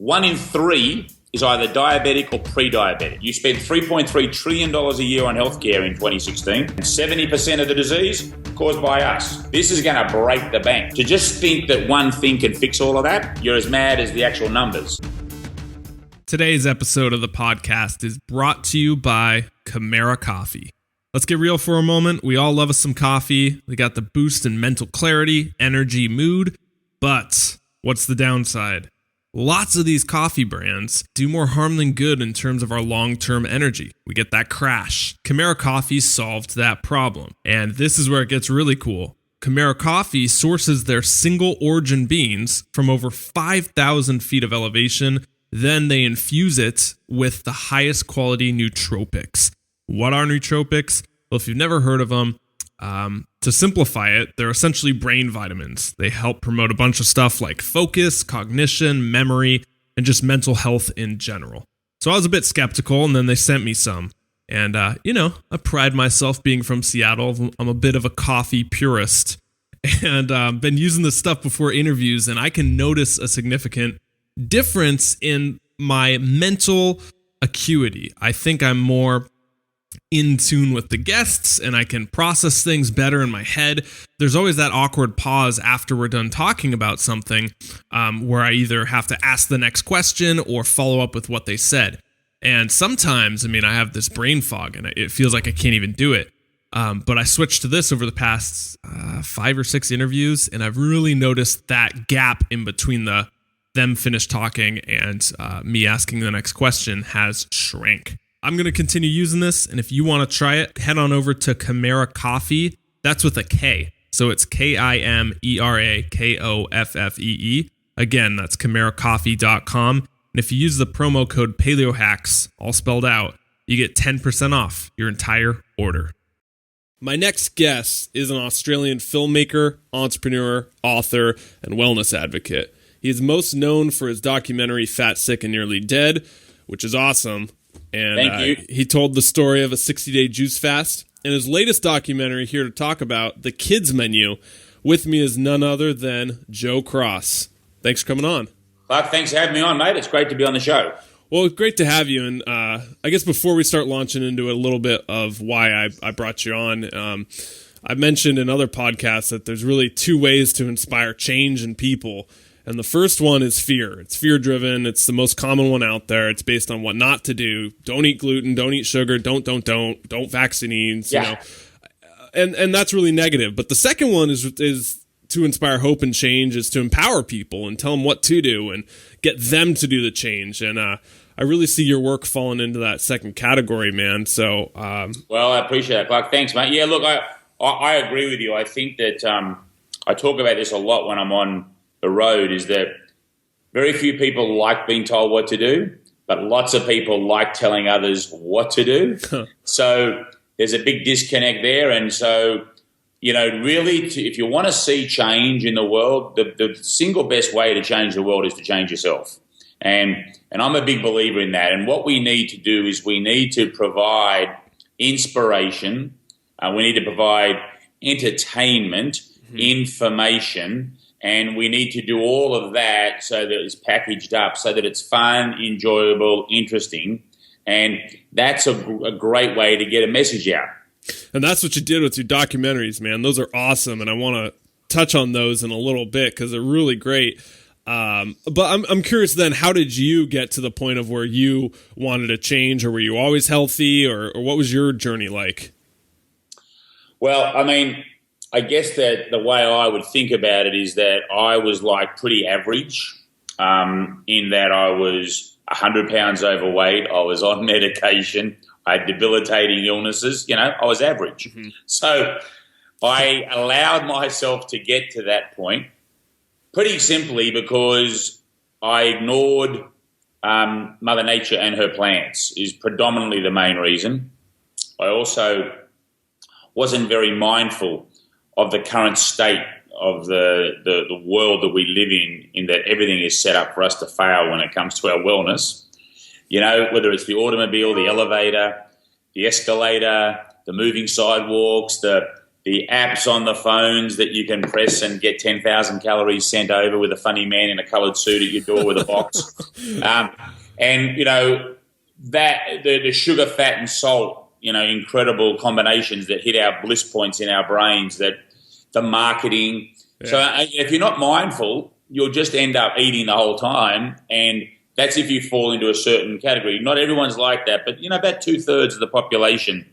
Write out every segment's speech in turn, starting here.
1 in 3 is either diabetic or pre-diabetic. You spend $3.3 trillion a year on healthcare in 2016, and 70% of the disease caused by us. This is going to break the bank. To just think that one thing can fix all of that, you're as mad as the actual numbers. Today's episode of the podcast is brought to you by Chimera Coffee. Let's get real for a moment. We all love us some coffee. We got the boost in mental clarity, energy, mood. But what's the downside? Lots of these coffee brands do more harm than good in terms of our long-term energy. We get that crash. Chimera Coffee solved that problem. And this is where it gets really cool. Chimera Coffee sources their single origin beans from over 5,000 feet of elevation. Then they infuse it with the highest quality nootropics. What are nootropics? Well, if you've never heard of them, to simplify it, they're essentially brain vitamins. They help promote a bunch of stuff like focus, cognition, memory, and just mental health in general. So I was a bit skeptical, and then they sent me some. And, I pride myself being from Seattle. I'm a bit of a coffee purist, and been using this stuff before interviews, and I can notice a significant difference in my mental acuity. I think I'm more in tune with the guests, and I can process things better in my head. There's always that awkward pause after we're done talking about something where I either have to ask the next question or follow up with what they said. And sometimes, I have this brain fog, and it feels like I can't even do it. But I switched to this over the past 5 or 6 interviews, and I've really noticed that gap in between them finished talking and me asking the next question has shrank. I'm going to continue using this, and if you want to try it, head on over to Chimera Coffee. That's with a K, so it's KIMERAKOFFEE. Again, that's ChimeraCoffee.com, and if you use the promo code PaleoHacks, all spelled out, you get 10% off your entire order. My next guest is an Australian filmmaker, entrepreneur, author, and wellness advocate. He is most known for his documentary Fat, Sick, and Nearly Dead, which is awesome. And Thank you. He told the story of a 60-day juice fast. And his latest documentary here to talk about, The Kids Menu. With me is none other than Joe Cross. Thanks for coming on. Clark, thanks for having me on, mate. It's great to be on the show. Well, great to have you. And I guess before we start launching into a little bit of why I brought you on, I mentioned in other podcasts that there's really 2 ways to inspire change in people. And the first one is fear. It's fear-driven. It's the most common one out there. It's based on what not to do. Don't eat gluten. Don't eat sugar. Don't vaccines. Yeah. And that's really negative. But the second one is to inspire hope and change. Is to empower people and tell them what to do and get them to do the change. And I really see your work falling into that second category, man. So, well, I appreciate it, Clark. Thanks, mate. Yeah, look, I agree with you. I think that I talk about this a lot when I'm on the road, is that very few people like being told what to do, but lots of people like telling others what to do. So there's a big disconnect there. And so, really, if you want to see change in the world, the single best way to change the world is to change yourself. And I'm a big believer in that. And what we need to do is we need to provide inspiration. We need to provide entertainment, information, and we need to do all of that so that it's packaged up, so that it's fun, enjoyable, interesting. And that's a great way to get a message out. And that's what you did with your documentaries, man. Those are awesome, and I want to touch on those in a little bit because they're really great. But I'm curious then, how did you get to the point of where you wanted to change, or were you always healthy, or what was your journey like? Well, I guess that the way I would think about it is that I was like pretty average, in that I was 100 pounds overweight. I was on medication. I had debilitating illnesses. I was average. Mm-hmm. So I allowed myself to get to that point pretty simply because I ignored Mother Nature and her plants is predominantly the main reason. I also wasn't very mindful of the current state of the world that we live in that everything is set up for us to fail when it comes to our wellness. Whether it's the automobile, the elevator, the escalator, the moving sidewalks, the the apps on the phones that you can press and get 10,000 calories sent over with a funny man in a coloured suit at your door with a box. And, you know, that the sugar, fat and salt, you know, incredible combinations that hit our bliss points in our brains, that the marketing. Yeah. So if you're not mindful, you'll just end up eating the whole time, and that's if you fall into a certain category. Not everyone's like that, but, you know, about 2/3 of the population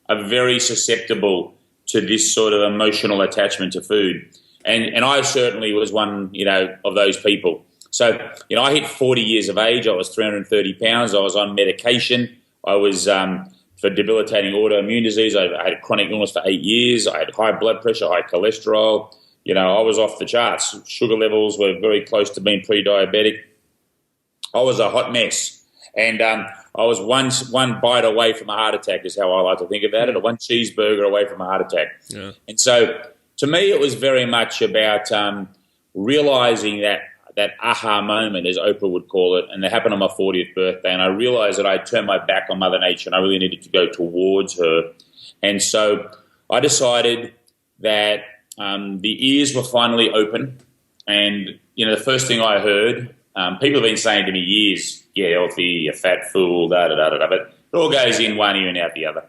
are very susceptible to this sort of emotional attachment to food. And I certainly was one, you know, of those people. So, you know, I hit 40 years of age. I was 330 pounds. I was on medication. I was for debilitating autoimmune disease. I had chronic illness for 8 years. I had high blood pressure, high cholesterol. You know, I was off the charts. Sugar levels were very close to being pre-diabetic. I was a hot mess. And I was one bite away from a heart attack is how I like to think about it, or one cheeseburger away from a heart attack. Yeah. And so to me it was very much about realising that aha moment, as Oprah would call it, and it happened on my 40th birthday, and I realised that I turned my back on Mother Nature and I really needed to go towards her. And so I decided that the ears were finally open, and, you know, the first thing I heard, people have been saying to me years, "You're healthy, you're fat fool, da-da-da-da-da," but it all goes in one ear and out the other.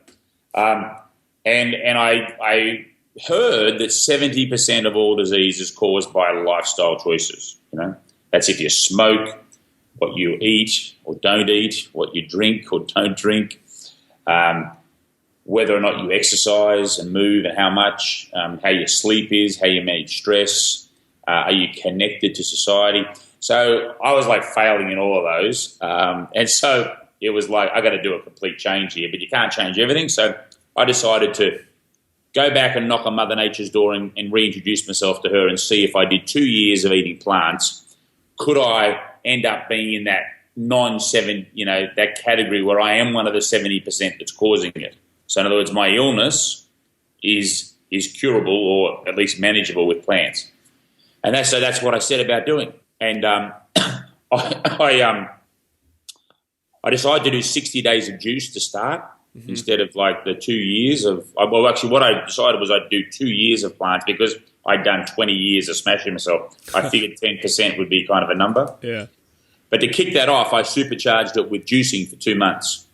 And I heard that 70% of all disease is caused by lifestyle choices. You know, that's if you smoke, what you eat or don't eat, what you drink or don't drink, whether or not you exercise and move and how much, how your sleep is, how you manage stress, are you connected to society? So I was like failing in all of those. And so it was like, I got to do a complete change here, but you can't change everything. So I decided to go back and knock on Mother Nature's door and reintroduce myself to her and see if I did 2 years of eating plants, could I end up being in that that category where I am one of the 70% that's causing it. So in other words, my illness is curable or at least manageable with plants. And that's what I set about doing. And I decided to do 60 days of juice to start, instead of like the 2 years of – well, actually what I decided was I'd do 2 years of plants because I'd done 20 years of smashing myself. I figured 10% would be kind of a number. Yeah. But to kick that off, I supercharged it with juicing for 2 months.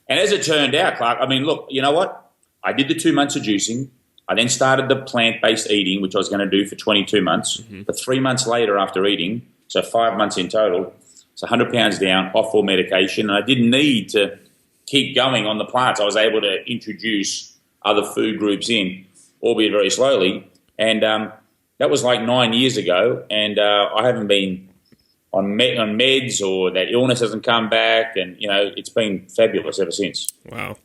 And as it turned out, Clark, I mean, look, you know what? I did the 2 months of juicing. I then started the plant-based eating, which I was going to do for 22 months. But 3 months later after eating, so 5 months in total, it's 100 pounds down, off all medication. And I didn't need to keep going on the plants. I was able to introduce other food groups in, albeit very slowly. And that was like 9 years ago. And I haven't been on meds, or that illness hasn't come back. And, you know, it's been fabulous ever since. Wow.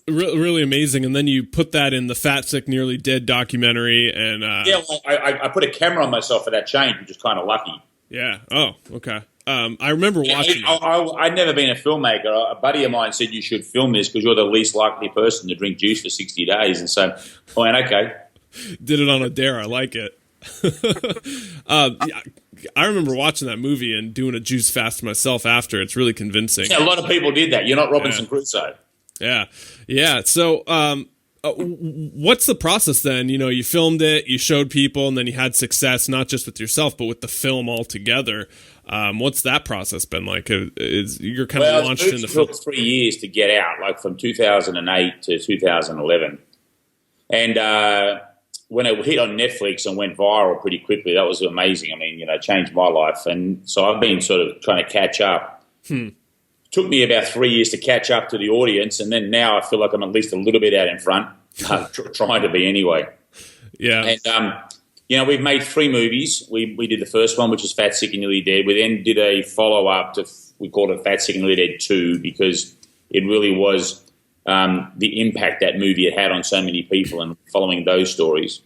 Really amazing. And then you put that in the Fat, Sick, Nearly Dead documentary. And yeah, well, I put a camera on myself for that change, which is kind of lucky. Yeah. Oh, okay. I remember watching I'd never been a filmmaker. A buddy of mine said you should film this because you're the least likely person to drink juice for 60 days. And so I went, okay. Did it on a dare. I like it. I remember watching that movie and doing a juice fast myself after. It's really convincing. Yeah, a lot of people did that. You're not Robinson Crusoe. Yeah. Yeah. So what's the process then? You know, you filmed it, you showed people, and then you had success, not just with yourself, but with the film altogether. What's that process been like? You're kind of launched in the film. It took 3 years to get out, like from 2008 to 2011. And when it hit on Netflix and went viral pretty quickly, that was amazing. I mean, you know, it changed my life. And so I've been sort of trying to catch up. Took me about 3 years to catch up to the audience, and then now I feel like I'm at least a little bit out in front, trying to be anyway. Yeah. And, you know, we've made 3 movies. We did the first one, which is Fat, Sick and Nearly Dead. We then did a follow-up to, we called it Fat, Sick and Nearly Dead 2, because it really was the impact that movie had on so many people and following those stories.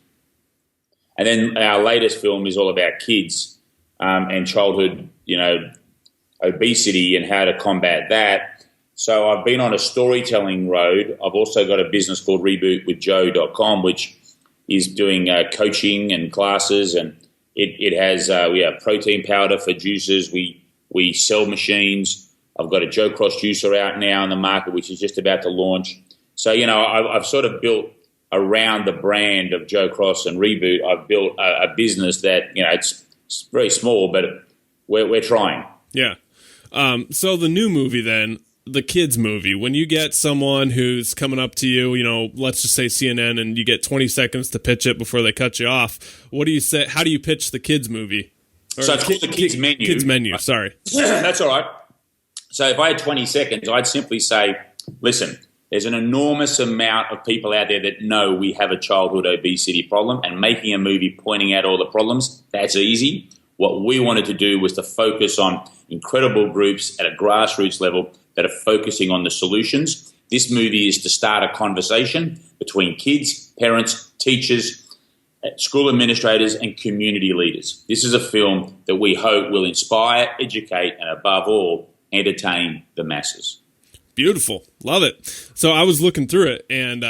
And then our latest film is all about kids and childhood, you know, obesity and how to combat that. So I've been on a storytelling road. I've also got a business called rebootwithjoe.com, which is doing coaching and classes, and it has we have protein powder for juices. We sell machines. I've got a Joe Cross juicer out now in the market, which is just about to launch. So, you know, I've sort of built around the brand of Joe Cross and Reboot, I've built a business that, it's very small, but we're trying. Yeah. So the new movie then, the kids movie, when you get someone who's coming up to you, let's just say CNN, and you get 20 seconds to pitch it before they cut you off, what do you say? How do you pitch the kids movie? So it's called the kids menu. Kids menu, sorry. That's all right. So if I had 20 seconds, I'd simply say, listen, there's an enormous amount of people out there that know we have a childhood obesity problem, and making a movie pointing out all the problems, that's easy. What we wanted to do was to focus on incredible groups at a grassroots level that are focusing on the solutions. This movie is to start a conversation between kids, parents, teachers, school administrators, and community leaders. This is a film that we hope will inspire, educate, and above all, entertain the masses. Beautiful. Love it. So I was looking through it, and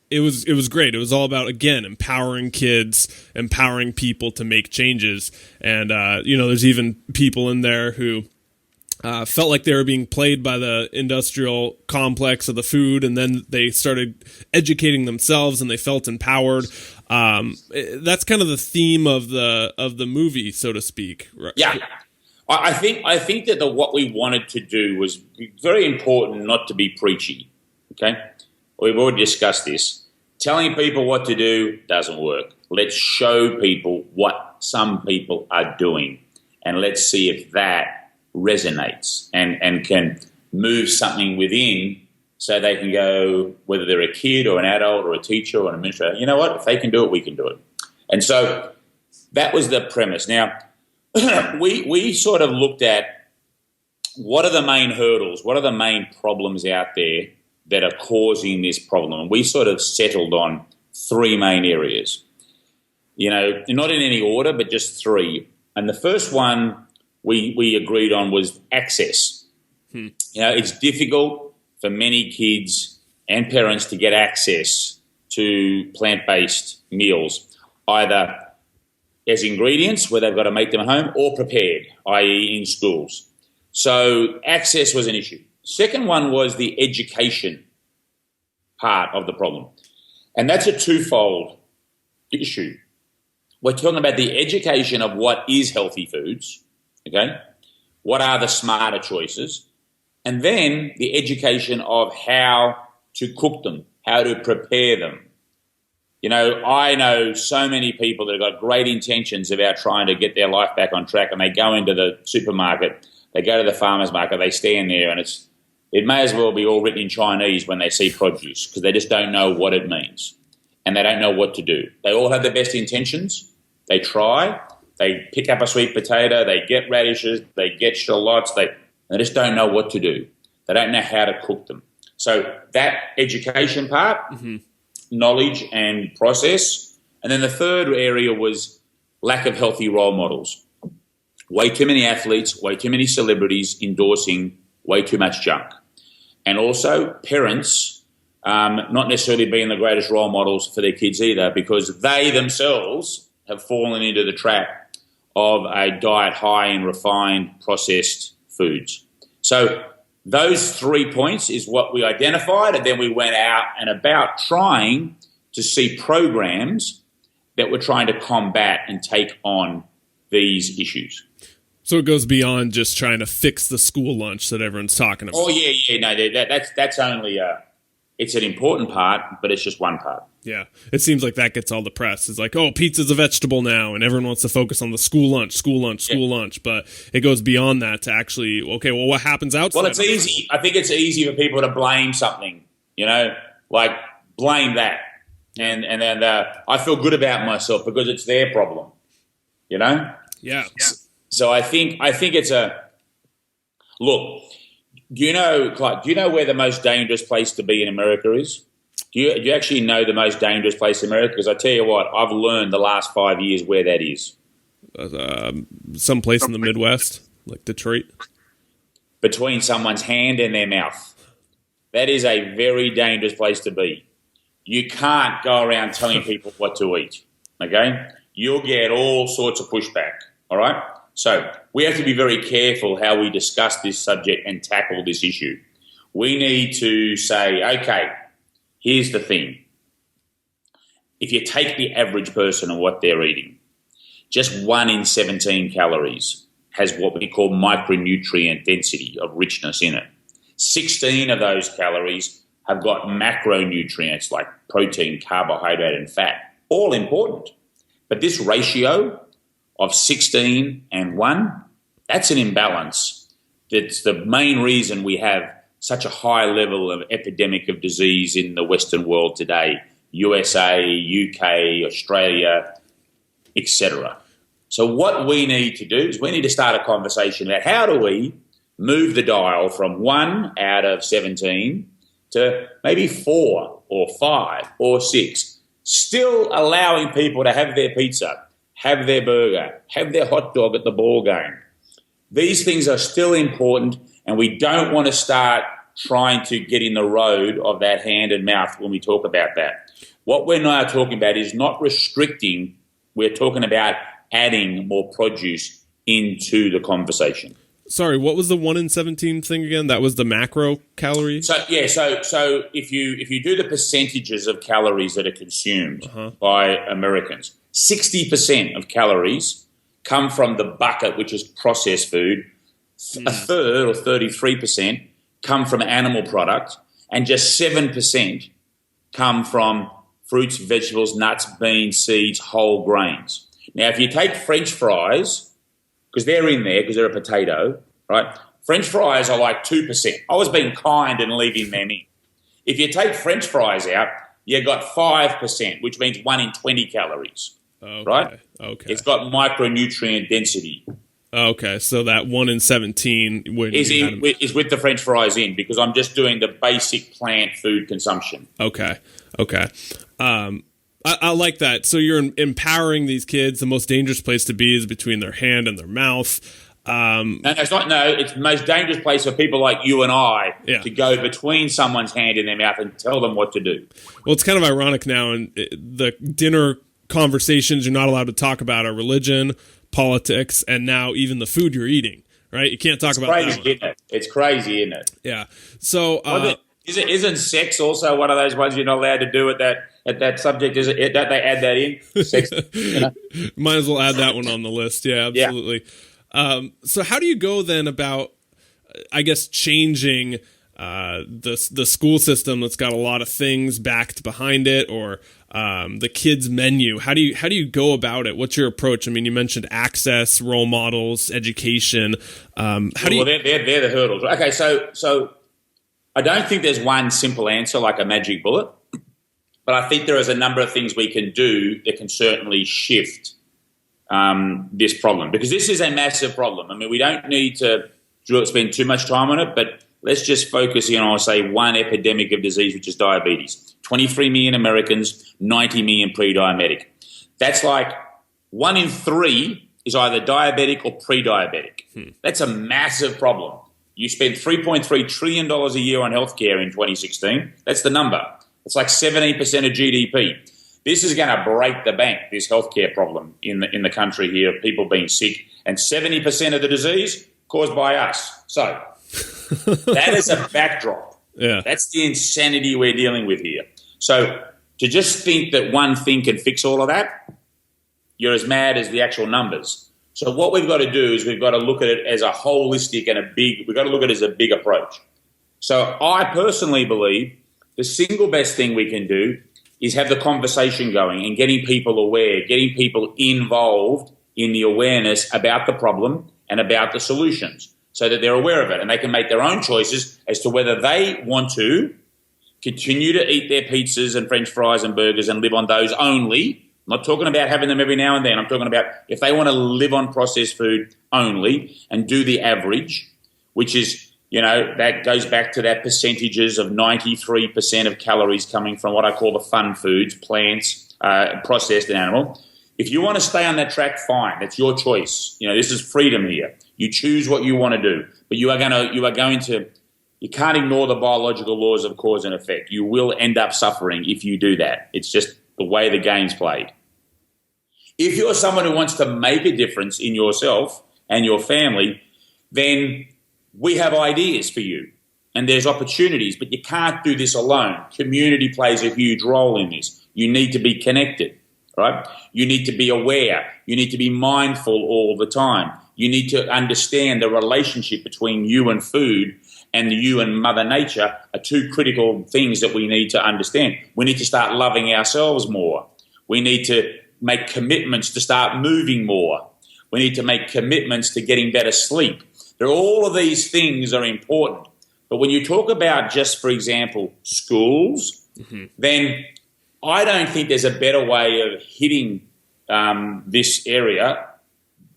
it was great. It was all about, again, empowering kids, empowering people to make changes. And, there's even people in there who felt like they were being played by the industrial complex of the food, and then they started educating themselves and they felt empowered. That's kind of the theme of the movie, so to speak. Right? Yeah. I think that what we wanted to do was very important not to be preachy, okay? We've already discussed this. Telling people what to do doesn't work. Let's show people what some people are doing, and let's see if that resonates and can move something within so they can go, whether they're a kid or an adult or a teacher or an administrator, you know what? If they can do it, we can do it. And so that was the premise. Now, we sort of looked at what are the main hurdles, what are the main problems out there that are causing this problem. And we sort of settled on three main areas, not in any order, but just three. And the first one we agreed on was access. It's difficult for many kids and parents to get access to plant-based meals, either as ingredients where they've got to make them at home or prepared, i.e. in schools. So access was an issue. Second one was the education part of the problem. And that's a twofold issue. We're talking about the education of what is healthy foods, okay? What are the smarter choices? And then the education of how to cook them, how to prepare them. I know so many people that have got great intentions about trying to get their life back on track, and they go into the supermarket, they go to the farmer's market, they stand there, and it may as well be all written in Chinese when they see produce, because they just don't know what it means, and they don't know what to do. They all have the best intentions. They try. They pick up a sweet potato. They get radishes. They get shallots. They just don't know what to do. They don't know how to cook them. So that education part, knowledge and process. And then the third area was lack of healthy role models. Way too many athletes, way too many celebrities endorsing way too much junk. And also parents not necessarily being the greatest role models for their kids either, because they themselves have fallen into the trap of a diet high in refined, processed foods. So those 3 points is what we identified, and then we went out and about trying to see programs that were trying to combat and take on these issues. So it goes beyond just trying to fix the school lunch that everyone's talking about. Oh, yeah. No, that's only it's an important part, but it's just one part. Yeah. It seems like that gets all the press. It's like, oh, pizza's a vegetable now, and everyone wants to focus on the school lunch. But it goes beyond that to actually, okay, well, what happens outside? Well, it's easy. I think it's easy for people to blame something, like blame that. And then I feel good about myself because it's their problem, Yeah. So I think it's look. Do you know, Clark? Do you know where the most dangerous place to be in America is? Do you actually know the most dangerous place in America? Because I tell you what, I've learned the last 5 years where that is. Some place in the Midwest, like Detroit. Between someone's hand and their mouth. That is a very dangerous place to be. You can't go around telling people what to eat, okay? You'll get all sorts of pushback, all right? So we have to be very careful how we discuss this subject and tackle this issue. We need to say, okay, here's the thing. if you take the average person and what they're eating, just 1 in 17 calories has what we call micronutrient density of richness in it. 16 of those calories have got macronutrients like protein, carbohydrate, and fat, all important. But this ratio of 16 and 1, that's an imbalance. That's the main reason we have such a high level of epidemic of disease in the Western world today, USA, UK, Australia, etc. So what we need to do is we need to start a conversation about how do we move the dial from 1 out of 17 to maybe 4 or 5 or 6, still allowing people to have their pizza, have their burger, have their hot dog at the ball game. These things are still important, and we don't want to start trying to get in the road of that hand and mouth when we talk about that. What we're now talking about is not restricting, we're talking about adding more produce into the conversation. Sorry, what was the 1 in 17 thing again? That was the macro calorie? So if you do the percentages of calories that are consumed by Americans, 60% of calories come from the bucket, which is processed food. A third, or 33%, come from animal product, and just 7% come from fruits, vegetables, nuts, beans, seeds, whole grains. Now, if you take French fries, because they're in there because they're a potato, right? French fries are like 2%. I was being kind and leaving them in. If you take French fries out, you got 5%, which means 1 in 20 calories, right? Okay. It's got micronutrient density. Okay, so that 1 in 17 is with the French fries in, because I'm just doing the basic plant food consumption. Okay. I like that. So you're empowering these kids. The most dangerous place to be is between their hand and their mouth. No, it's not. No, it's the most dangerous place for people like you and I to go between someone's hand and their mouth and tell them what to do. Well, it's kind of ironic now, and the dinner conversations you're not allowed to talk about are religion, politics, and now even the food you're eating. Right? You can't talk about crazy, that. Isn't it? It's crazy, isn't it? Yeah. So isn't sex also one of those ones you're not allowed to do at that subject? Is it that they add that in? Sex, Might as well add that one on the list. Yeah, absolutely. Yeah. So how do you go then about, I guess, changing the school system that's got a lot of things backed behind it, or the kids' menu? How do you go about it? What's your approach? I mean, you mentioned access, role models, education. They're the hurdles. Okay, so I don't think there's one simple answer like a magic bullet, but I think there is a number of things we can do that can certainly shift this problem, because this is a massive problem. I mean, we don't need to spend too much time on it, but let's just focus in on, say, one epidemic of disease, which is diabetes. 23 million Americans, 90 million pre-diabetic. That's like 1 in 3 is either diabetic or pre-diabetic. That's a massive problem. You spend $3.3 trillion a year on healthcare in 2016. That's the number. It's like 17% of GDP. This is going to break the bank, this healthcare problem in the country here, people being sick, and 70% of the disease caused by us. So that is a backdrop. Yeah. That's the insanity we're dealing with here. So to just think that one thing can fix all of that, you're as mad as the actual numbers. So what we've got to do is we've got to look at it as a holistic and we've got to look at it as a big approach. So I personally believe the single best thing we can do is have the conversation going and getting people aware, getting people involved in the awareness about the problem and about the solutions, so that they're aware of it and they can make their own choices as to whether they want to continue to eat their pizzas and French fries and burgers and live on those only. I'm not talking about having them every now and then. I'm talking about if they want to live on processed food only and do the average, which is, that goes back to that percentages of 93% of calories coming from what I call the fun foods, plants, processed and animal. If you want to stay on that track, fine. That's your choice. This is freedom here. You choose what you want to do, but you can't ignore the biological laws of cause and effect. You will end up suffering if you do that. It's just the way the game's played. If you're someone who wants to make a difference in yourself and your family, then we have ideas for you and there's opportunities, but you can't do this alone. Community plays a huge role in this. You need to be connected, right? You need to be aware. You need to be mindful all the time. You need to understand the relationship between you and food and you and Mother Nature are two critical things that we need to understand. We need to start loving ourselves more. We need to make commitments to start moving more. We need to make commitments to getting better sleep. All of these things are important. But when you talk about just, for example, schools, then I don't think there's a better way of hitting this area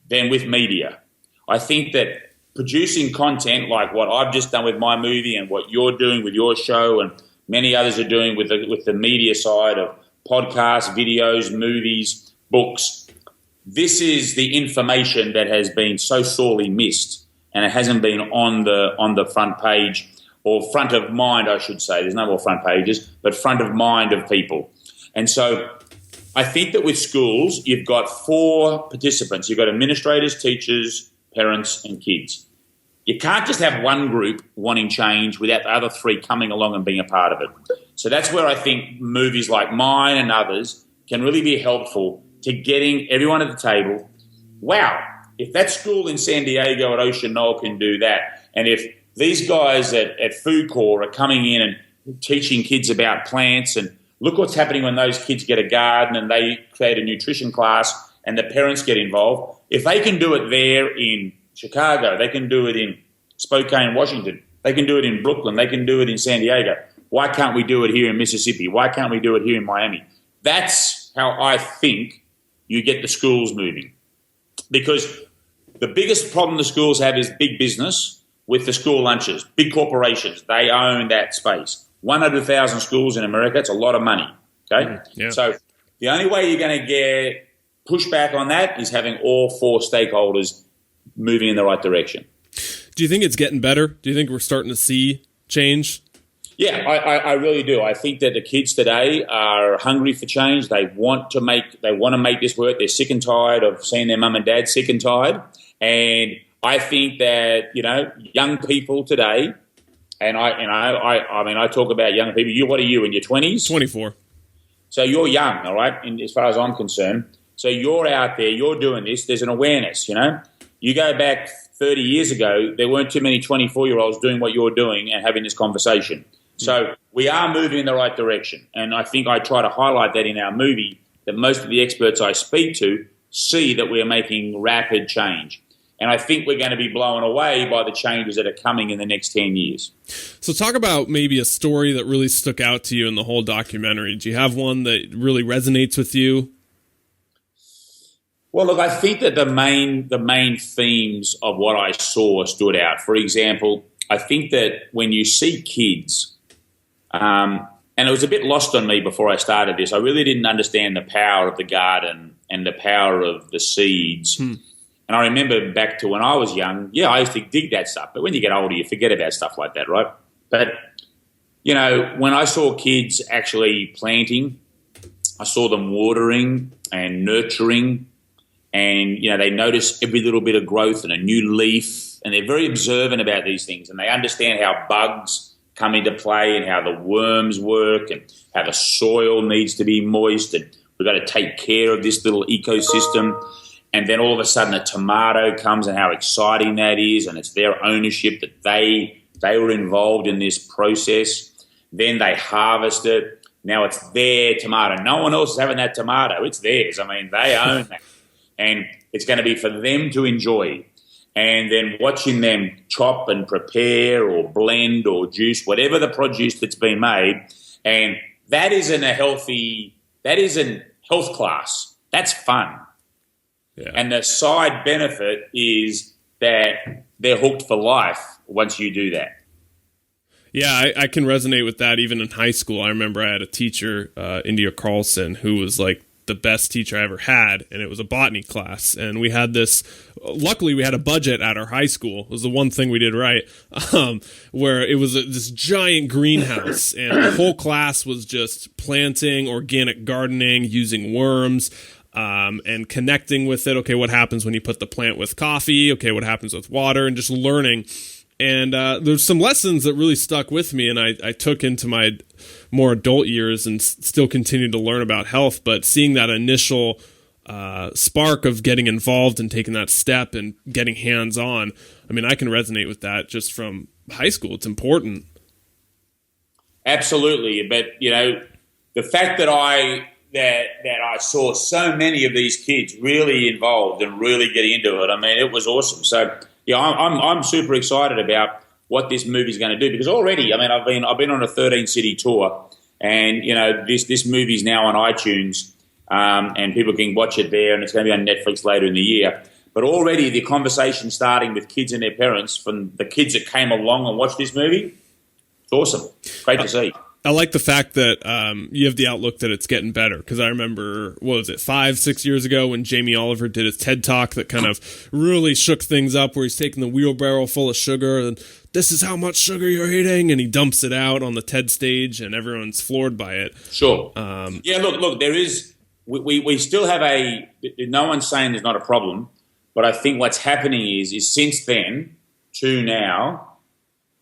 than with media. I think that producing content like what I've just done with my movie and what you're doing with your show and many others are doing with the media side of podcasts, videos, movies, books, this is the information that has been so sorely missed, and it hasn't been on the front page or front of mind, I should say. There's no more front pages, but front of mind of people. And so I think that with schools, you've got 4 participants. You've got administrators, teachers, parents, and kids. You can't just have one group wanting change without the other 3 coming along and being a part of it. So that's where I think movies like mine and others can really be helpful to getting everyone at the table. Wow, if that school in San Diego at Ocean Knoll can do that, and if these guys at Food Corps are coming in and teaching kids about plants, and look what's happening when those kids get a garden and they create a nutrition class and the parents get involved. If they can do it there in Chicago, they can do it in Spokane, Washington, they can do it in Brooklyn, they can do it in San Diego. Why can't we do it here in Mississippi? Why can't we do it here in Miami? That's how I think you get the schools moving. Because the biggest problem the schools have is big business with the school lunches. Big corporations, they own that space. 100,000 schools in America, it's a lot of money, okay? Yeah. So the only way you're going to get pushback on that is having all 4 stakeholders moving in the right direction. Do you think it's getting better? Do you think we're starting to see change? Yeah, I really do. I think that the kids today are hungry for change. They want to make this work. They're sick and tired of seeing their mum and dad sick and tired. And I think that, young people today, and I talk about young people. What are you, in your 20s? 24. So you're young, all right, and as far as I'm concerned. So you're out there, you're doing this. There's an awareness, You go back 30 years ago, there weren't too many 24-year-olds doing what you're doing and having this conversation. So we are moving in the right direction. And I think I try to highlight that in our movie, that most of the experts I speak to see that we're making rapid change. And I think we're going to be blown away by the changes that are coming in the next 10 years. So talk about maybe a story that really stuck out to you in the whole documentary. Do you have one that really resonates with you? Well, look, I think that the main themes of what I saw stood out. For example, I think that when you see kids, and it was a bit lost on me before I started this, I really didn't understand the power of the garden and the power of the seeds. And I remember back to when I was young, I used to dig that stuff. But when you get older, you forget about stuff like that, right? But, when I saw kids actually planting, I saw them watering and nurturing, and, they notice every little bit of growth and a new leaf, and they're very observant about these things, and they understand how bugs come into play and how the worms work and how the soil needs to be moist, and we've got to take care of this little ecosystem. And then all of a sudden a tomato comes, and how exciting that is, and it's their ownership that they were involved in this process. Then they harvest it. Now it's their tomato. No one else is having that tomato. It's theirs. I mean, they own that. And it's going to be for them to enjoy. And then watching them chop and prepare or blend or juice, whatever the produce that's been made, and that isn't health class. That's fun. Yeah. And the side benefit is that they're hooked for life once you do that. Yeah, I can resonate with that even in high school. I remember I had a teacher, India Carlson, who was like the best teacher I ever had, and it was a botany class. And we had luckily we had a budget at our high school. It was the one thing we did right, where it was this giant greenhouse, and the whole class was just planting, organic gardening, using worms, and connecting with it. Okay, what happens when you put the plant with coffee? Okay, what happens with water? And just learning. And there's some lessons that really stuck with me, and I took into my more adult years and still continue to learn about health. But seeing that initial spark of getting involved and taking that step and getting hands-on, I mean, I can resonate with that just from high school. It's important. Absolutely. But, the fact that I saw so many of these kids really involved and really getting into it, I mean, it was awesome. So, I'm super excited about what this movie's going to do, because already, I mean, I've been on a 13-city tour, and this movie's now on iTunes, and people can watch it there, and it's going to be on Netflix later in the year. But already the conversation starting with kids and their parents, from the kids that came along and watched this movie, it's awesome. Great to see. I like the fact that you have the outlook that it's getting better, because I remember, 5-6 years ago when Jamie Oliver did his TED Talk that kind of really shook things up, where he's taking the wheelbarrow full of sugar and this is how much sugar you're eating, and he dumps it out on the TED stage and everyone's floored by it. Sure. Look, there is, we still have no one's saying there's not a problem, but I think what's happening is since then to now,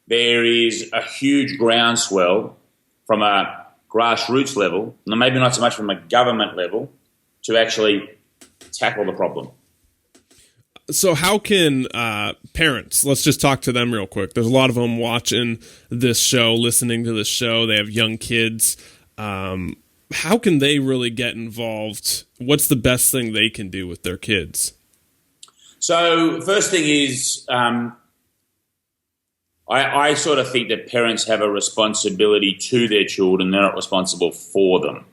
there is a huge groundswell from a grassroots level, maybe not so much from a government level, to actually tackle the problem. So how can parents, let's just talk to them real quick. There's a lot of them watching this show, listening to this show. They have young kids. How can they really get involved? What's the best thing they can do with their kids? So first thing is, I sort of think that parents have a responsibility to their children. They're not responsible for them.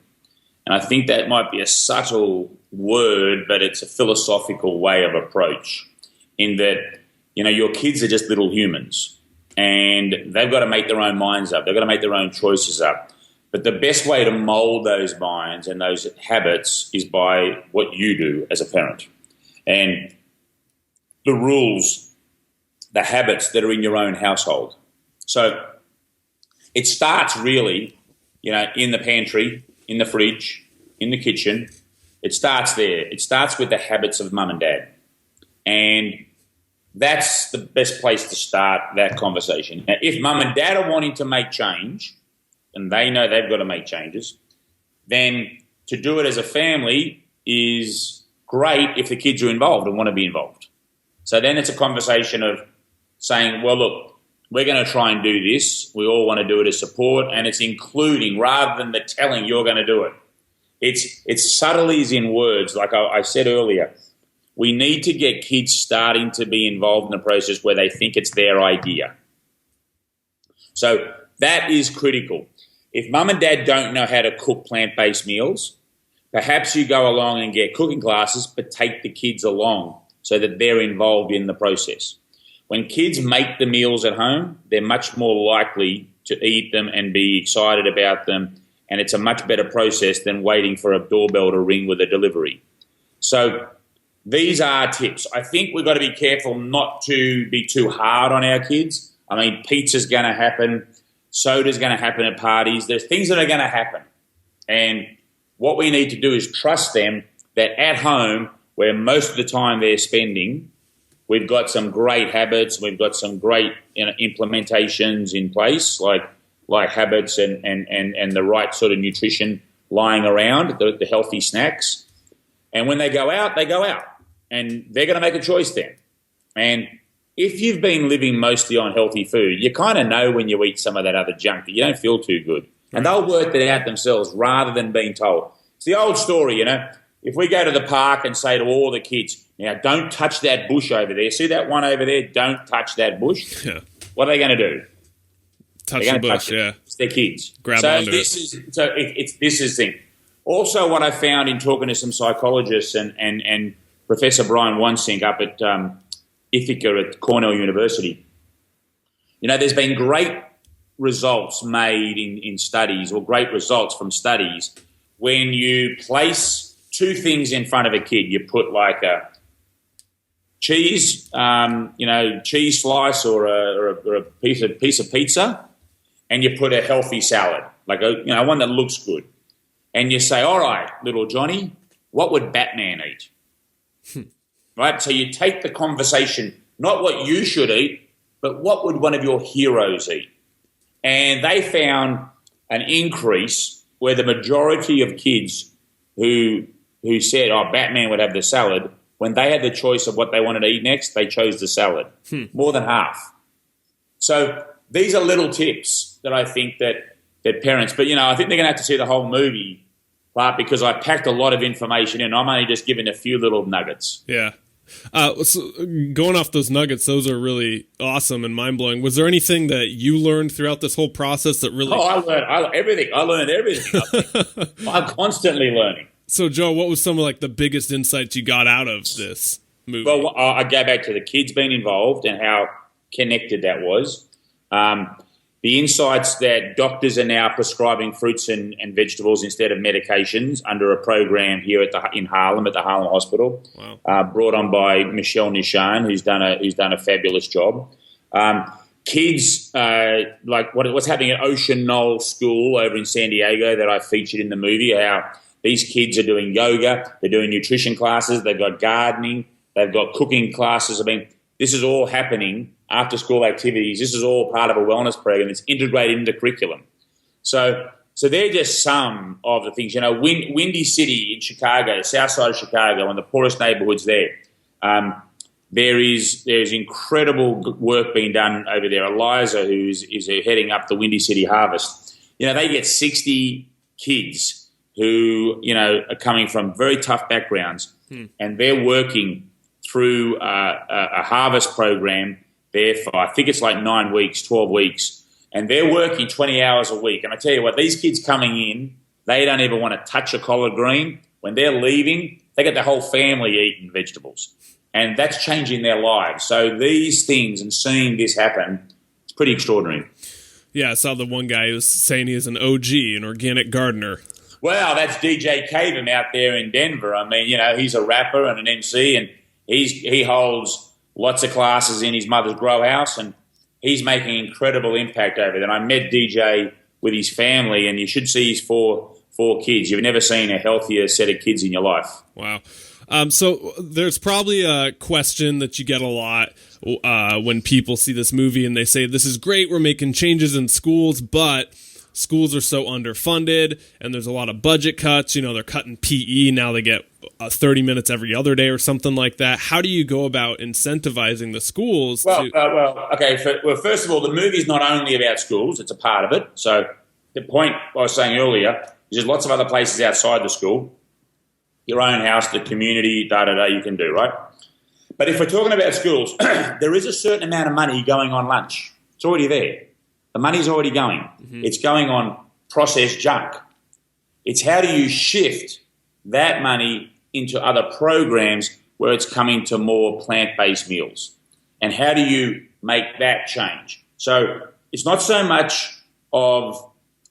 And I think that might be a subtle word, but it's a philosophical way of approach, in that, your kids are just little humans and they've got to make their own minds up. They've got to make their own choices up. But the best way to mold those minds and those habits is by what you do as a parent. And the rules, the habits that are in your own household. So it starts really, in the pantry, in the fridge, in the kitchen. It starts there. It starts with the habits of mum and dad. And that's the best place to start that conversation. Now, if mum and dad are wanting to make change, and they know they've got to make changes, then to do it as a family is great if the kids are involved and want to be involved. So then it's a conversation of saying, well, look, we're going to try and do this. We all want to do it as support, and it's including rather than the telling you're going to do it. It's subtleties in words. Like I said earlier, we need to get kids starting to be involved in the process where they think it's their idea. So that is critical. If mum and dad don't know how to cook plant-based meals, perhaps you go along and get cooking classes, but take the kids along so that they're involved in the process. When kids make the meals at home, they're much more likely to eat them and be excited about them, and it's a much better process than waiting for a doorbell to ring with a delivery. So these are tips. I think we've got to be careful not to be too hard on our kids. I mean, pizza's going to happen. Soda's going to happen at parties. There's things that are going to happen. And what we need to do is trust them that at home, where most of the time they're spending, we've got some great habits. We've got some great implementations in place, like habits and the right sort of nutrition lying around, the healthy snacks. And when they go out, and they're going to make a choice then. And if you've been living mostly on healthy food, you kind of know when you eat some of that other junk that you don't feel too good. And they'll work that out themselves rather than being told. It's the old story, If we go to the park and say to all the kids, now don't touch that bush over there. See that one over there? Don't touch that bush. Yeah. What are they going to do? Touch the bush, yeah. It's their kids. Grab onto it. This is the thing. Also, what I found in talking to some psychologists and Professor Brian Wansink up at Ithaca at Cornell University, there's been great results made in studies, or great results from studies, when you place two things in front of a kid. You put like a cheese, cheese slice or a piece of pizza, and you put a healthy salad, like one that looks good. And you say, all right, little Johnny, what would Batman eat? Right? So you take the conversation, not what you should eat, but what would one of your heroes eat? And they found an increase where the majority of kids who said, oh, Batman would have the salad, when they had the choice of what they wanted to eat next, they chose the salad. More than half. So these are little tips that I think that parents, but, I think they're going to have to see the whole movie, Clark, because I packed a lot of information in. I'm only just giving a few little nuggets. Yeah. So going off those nuggets, those are really awesome and mind-blowing. Was there anything that you learned throughout this whole process that really... I learned everything. I'm constantly learning. So, Joe, what was some of the biggest insights you got out of this movie? Well, I go back to the kids being involved and how connected that was. The insights that doctors are now prescribing fruits and vegetables instead of medications under a program here in Harlem at the Harlem Hospital. Wow. Brought on by Michelle Nishan, who's done a fabulous job. Kids like what's happening at Ocean Knoll School over in San Diego that I featured in the movie. How these kids are doing yoga, they're doing nutrition classes, they've got gardening, they've got cooking classes. I mean, this is all happening. After school activities, this is all part of a wellness program that's integrated into curriculum. So they're just some of the things. Windy City in Chicago, south side of Chicago, one of the poorest neighborhoods there. There's incredible work being done over there. Eliza, who is heading up the Windy City Harvest, they get 60 kids who, are coming from very tough backgrounds, and they're working through a harvest program there for, I think it's 9 weeks, 12 weeks, and they're working 20 hours a week. And I tell you what, these kids coming in, they don't even want to touch a collard green. When they're leaving, they get the whole family eating vegetables, and that's changing their lives. So these things and seeing this happen, it's pretty extraordinary. Yeah, I saw the one guy who was saying he is an OG, an organic gardener. Well, that's DJ Cavum out there in Denver. I mean, he's a rapper and an MC, and he holds lots of classes in his mother's grow house, and he's making incredible impact over there. And I met DJ with his family, and you should see his four kids. You've never seen a healthier set of kids in your life. Wow. So there's probably a question that you get a lot when people see this movie and they say, this is great, we're making changes in schools, but schools are so underfunded and there's a lot of budget cuts. They're cutting PE. Now they get 30 minutes every other day or something like that. How do you go about incentivizing the schools? Okay. First of all, the movie is not only about schools. It's a part of it. So the point I was saying earlier is there's lots of other places outside the school, your own house, the community, you can do, right? But if we're talking about schools, there is a certain amount of money going on lunch. It's already there. The money's already going. Mm-hmm. It's going on processed junk. It's how do you shift that money into other programs where it's coming to more plant-based meals? And how do you make that change? So it's not so much of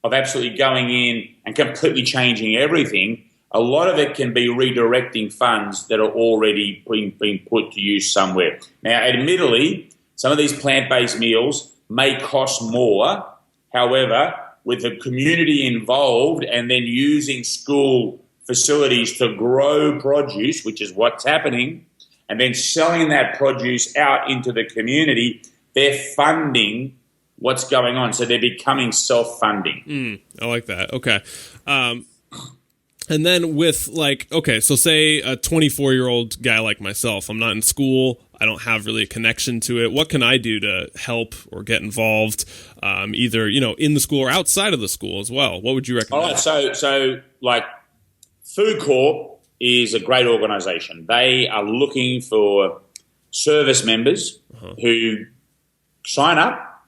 absolutely going in and completely changing everything. A lot of it can be redirecting funds that are already being put to use somewhere. Now, admittedly, some of these plant-based meals may cost more. However, with the community involved and then using school facilities to grow produce, which is what's happening, and then selling that produce out into the community, they're funding what's going on. So they're becoming self-funding. I like that. Okay. And then with so say a 24-year-old guy like myself, I'm not in school, I don't have really a connection to it. What can I do to help or get involved, either, in the school or outside of the school as well? What would you recommend? All right, so Food Corp is a great organization. They are looking for service members who sign up,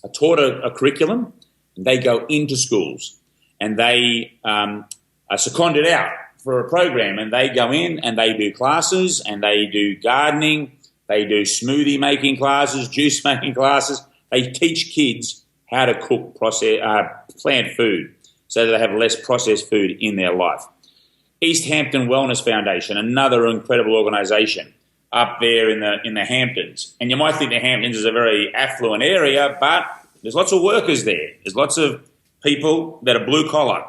are taught a curriculum, and they go into schools and they are seconded out for a program, and they go in and they do classes and they do gardening, they do smoothie making classes, juice making classes. They teach kids how to cook plant food so that they have less processed food in their life. East Hampton Wellness Foundation, another incredible organization up there in the Hamptons. And you might think the Hamptons is a very affluent area, but there's lots of workers there. There's lots of people that are blue collar.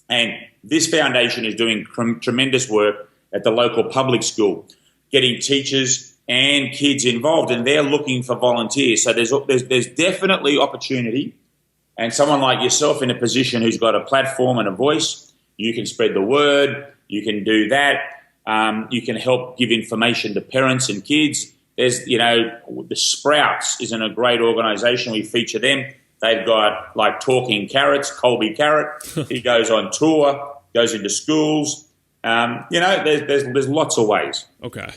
And this foundation is doing tremendous work at the local public school, getting teachers and kids involved, and they're looking for volunteers. So there's definitely opportunity. And someone like yourself in a position who's got a platform and a voice, you can spread the word. You can do that. You can help give information to parents and kids. There's, the Sprouts isn't a great organisation. We feature them. They've got like Talking Carrots, Colby Carrot. He goes on tour, goes into schools. There's lots of ways. Okay.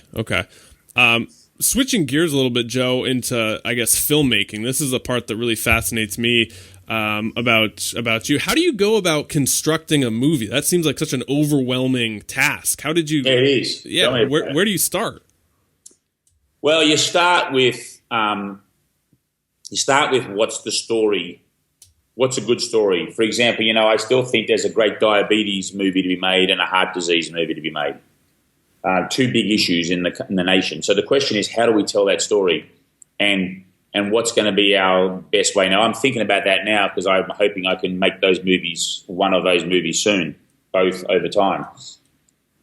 Switching gears a little bit, Joe, into, I guess, filmmaking. This is a part that really fascinates me about you. How do you go about constructing a movie? That seems like such an overwhelming task. How did you? Yeah, it is. Yeah. Where do you start? Well, you start with what's the story. What's a good story? For example, I still think there's a great diabetes movie to be made and a heart disease movie to be made. Two big issues in the nation. So the question is, how do we tell that story, and what's going to be our best way? Now, I'm thinking about that now because I'm hoping I can make one of those movies soon, both over time.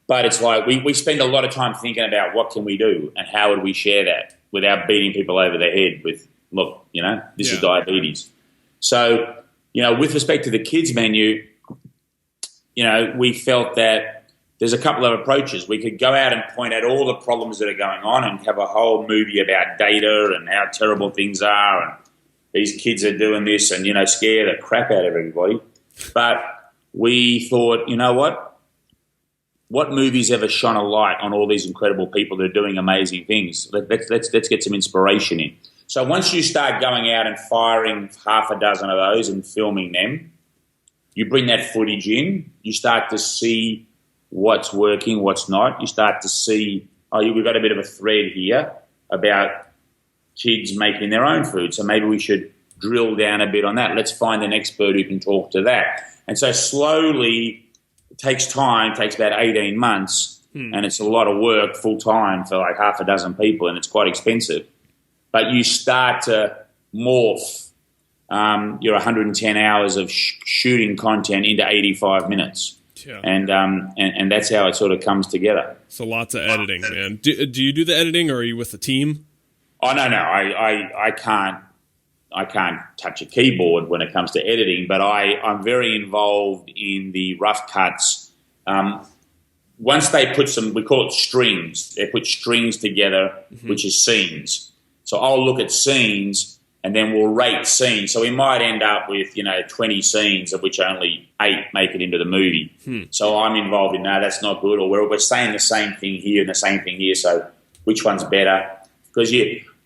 But it's like we spend a lot of time thinking about what can we do and how would we share that without beating people over the head with, look, this is diabetes. So, with respect to the kids menu, we felt that there's a couple of approaches. We could go out and point out all the problems that are going on and have a whole movie about data and how terrible things are and these kids are doing this and, scare the crap out of everybody. But we thought, what movies ever shone a light on all these incredible people that are doing amazing things? Let's get some inspiration in. So once you start going out and firing half a dozen of those and filming them, you bring that footage in, you start to see what's working, what's not. You start to see, we've got a bit of a thread here about kids making their own food, so maybe we should drill down a bit on that. Let's find an expert who can talk to that. And so slowly, it takes time, takes about 18 months, and it's a lot of work full-time for like half a dozen people, and it's quite expensive. But you start to morph your 110 hours of shooting content into 85 minutes. Yeah. And that's how it sort of comes together. So lots of editing, man. Do you do the editing, or are you with the team? Oh no, I can't touch a keyboard when it comes to editing, but I'm very involved in the rough cuts. Once they put we call it strings. They put strings together, which is scenes. So I'll look at scenes. And then we'll rate scenes. So we might end up with, 20 scenes, of which only 8 make it into the movie. So I'm involved in, no, that's not good. Or we're saying the same thing here and the same thing here. So which one's better? Because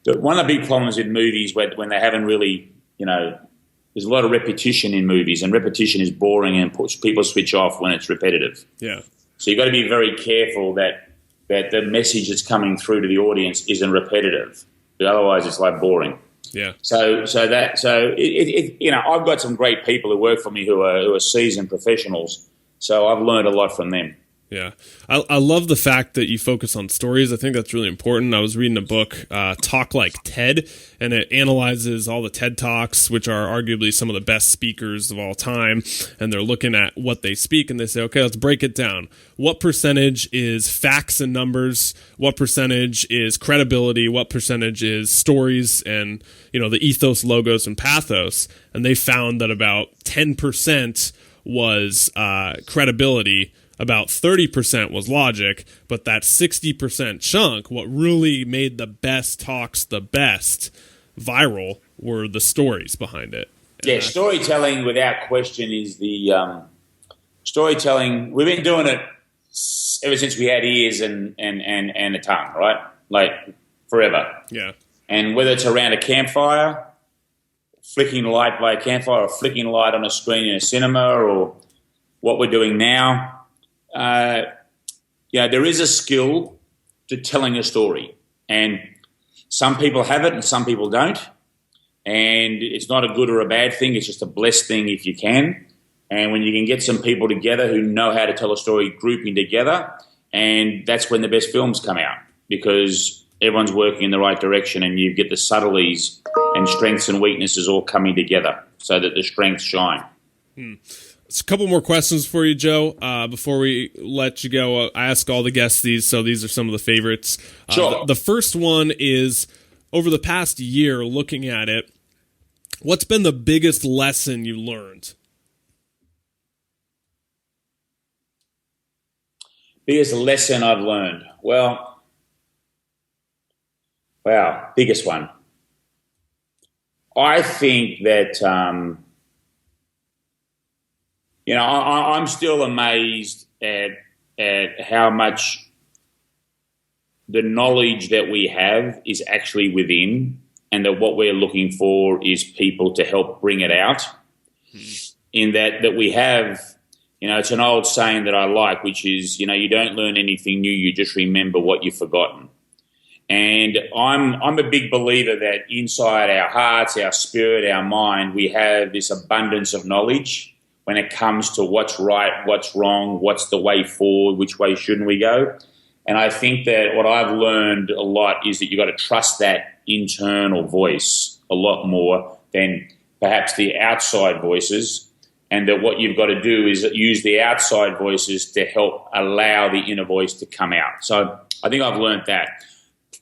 one of the big problems with movies when they haven't really, there's a lot of repetition in movies, and repetition is boring and people switch off when it's repetitive. Yeah. So you've got to be very careful that the message that's coming through to the audience isn't repetitive. But otherwise it's like boring. Yeah. So I've got some great people who work for me who are seasoned professionals. So I've learned a lot from them. Yeah. I love the fact that you focus on stories. I think that's really important. I was reading a book, Talk Like TED, and it analyzes all the TED Talks, which are arguably some of the best speakers of all time. And they're looking at what they speak, and they say, okay, let's break it down. What percentage is facts and numbers? What percentage is credibility? What percentage is stories and, the ethos, logos, and pathos? And they found that about 10% was credibility, about 30% was logic, but that 60% chunk, what really made the best talks the best viral, were the stories behind it. Yeah, storytelling without question is the storytelling. We've been doing it ever since we had ears and a tongue, right? Like forever. Yeah. And whether it's around a campfire, flicking light by a campfire, or flicking light on a screen in a cinema, or what we're doing now, there is a skill to telling a story, and some people have it and some people don't, and it's not a good or a bad thing. It's just a blessed thing if you can. And when you can get some people together who know how to tell a story, grouping together, and that's when the best films come out, because everyone's working in the right direction and you get the subtleties and strengths and weaknesses all coming together so that the strengths shine. a couple more questions for you, Joe. Before we let you go, I ask all the guests these, so these are some of the favorites. Sure. The first one is, over the past year, looking at it, what's been the biggest lesson you learned? Biggest lesson I've learned? Well, wow, biggest one. I think that, I'm still amazed at how much the knowledge that we have is actually within, and that what we're looking for is people to help bring it out. In that we have, it's an old saying that I like, which is, you don't learn anything new, you just remember what you've forgotten. And I'm a big believer that inside our hearts, our spirit, our mind, we have this abundance of knowledge when it comes to what's right, what's wrong, what's the way forward, which way shouldn't we go. And I think that what I've learned a lot is that you've got to trust that internal voice a lot more than perhaps the outside voices, and that what you've got to do is use the outside voices to help allow the inner voice to come out. So I think I've learned that.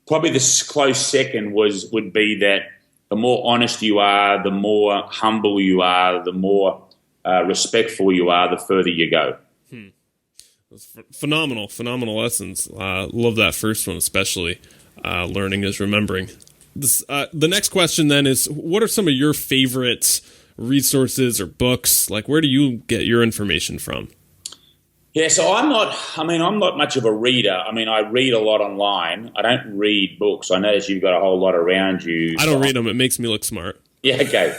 Probably the close second would be that the more honest you are, the more humble you are, the more respectful you are, the further you go. Phenomenal lessons. Love that first one, especially. Learning is remembering. The next question then is, what are some of your favorite resources or books? Like, where do you get your information from? Yeah, so I'm not much of a reader. I read a lot online. I don't read books. I notice you've got a whole lot around you. I don't read them. It makes me look smart. Yeah, okay.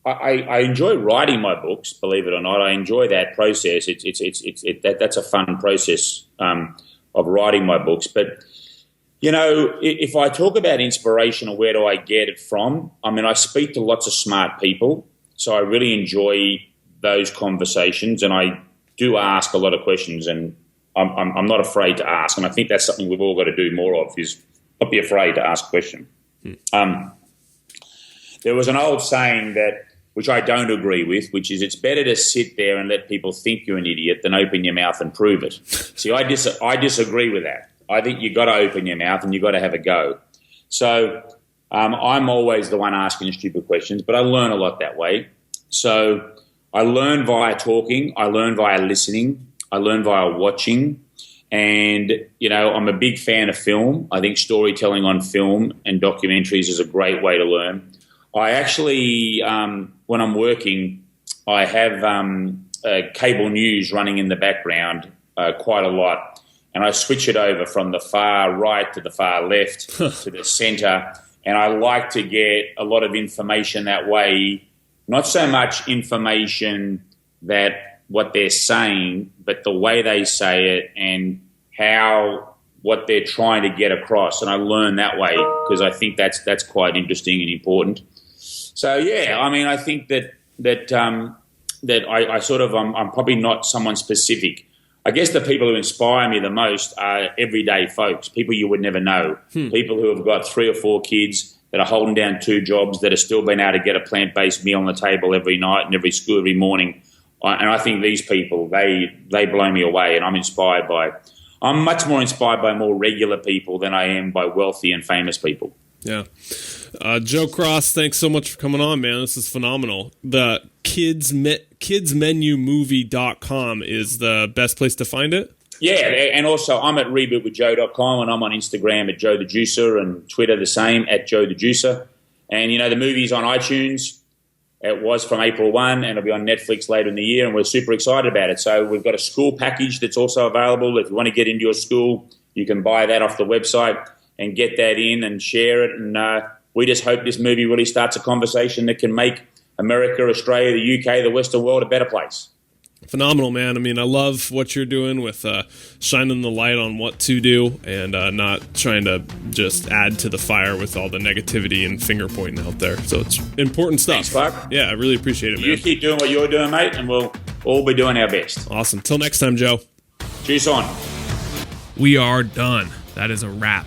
I enjoy writing my books, believe it or not. I enjoy that process. That's a fun process of writing my books. But, if I talk about inspiration or where do I get it from, I speak to lots of smart people, so I really enjoy those conversations, and I do ask a lot of questions, and I'm not afraid to ask, and I think that's something we've all got to do more of, is not be afraid to ask a question. There was an old saying which I don't agree with, which is it's better to sit there and let people think you're an idiot than open your mouth and prove it. See, I disagree with that. I think you've got to open your mouth and you've got to have a go. So I'm always the one asking stupid questions, but I learn a lot that way. So I learn via talking, I learn via listening, I learn via watching, and, I'm a big fan of film. I think storytelling on film and documentaries is a great way to learn. I actually, when I'm working, I have cable news running in the background quite a lot, and I switch it over from the far right to the far left to the centre, and I like to get a lot of information that way. Not so much information that what they're saying, but the way they say it and what they're trying to get across. And I learn that way because I think that's quite interesting and important. So yeah, I think that I sort of I'm probably not someone specific. I guess the people who inspire me the most are everyday folks, people you would never know, people who have got 3 or 4 kids that are holding down 2 jobs, that are still being able to get a plant-based meal on the table every night and every school every morning. And I think these people, they blow me away, and I'm much more inspired by more regular people than I am by wealthy and famous people. Yeah. Joe Cross, thanks so much for coming on, man. This is phenomenal. The kidsmenumovie.com is the best place to find it? Yeah, and also I'm at rebootwithjoe.com, and I'm on Instagram at Joe the Juicer, and Twitter the same, at Joe the Juicer. And, the movie's on iTunes. It was from April 1, and it'll be on Netflix later in the year, and we're super excited about it. So we've got a school package that's also available. If you want to get into your school, you can buy that off the website and get that in and share it. And we just hope this movie really starts a conversation that can make America, Australia, the UK, the Western world a better place. Phenomenal, man. I love what you're doing with shining the light on what to do and not trying to just add to the fire with all the negativity and finger pointing out there. So it's important stuff. Thanks, Clark. Yeah, I really appreciate it, man. You keep doing what you're doing, mate, and we'll all be doing our best. Awesome. Till next time, Joe. Juice on. We are done. That is a wrap.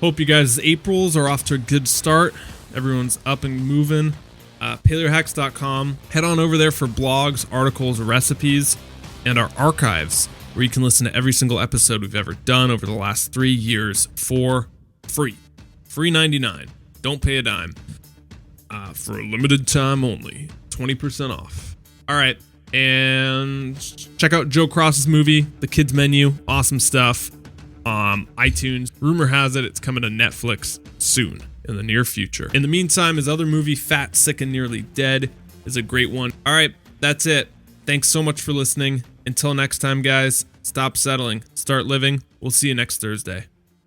Hope you guys' Aprils are off to a good start. Everyone's up and moving. paleohacks.com. Head on over there for blogs, articles, recipes, and our archives, where you can listen to every single episode we've ever done over the last 3 years for free. Free 99. Don't pay a dime. For a limited time only. 20% off. All right. And check out Joe Cross's movie, The Kids Menu. Awesome stuff. iTunes. Rumor has it it's coming to Netflix soon, in the near future. In the meantime, his other movie, Fat, Sick, and Nearly Dead, is a great one. All right, that's it. Thanks so much for listening. Until next time, guys, stop settling, start living. We'll see you next Thursday.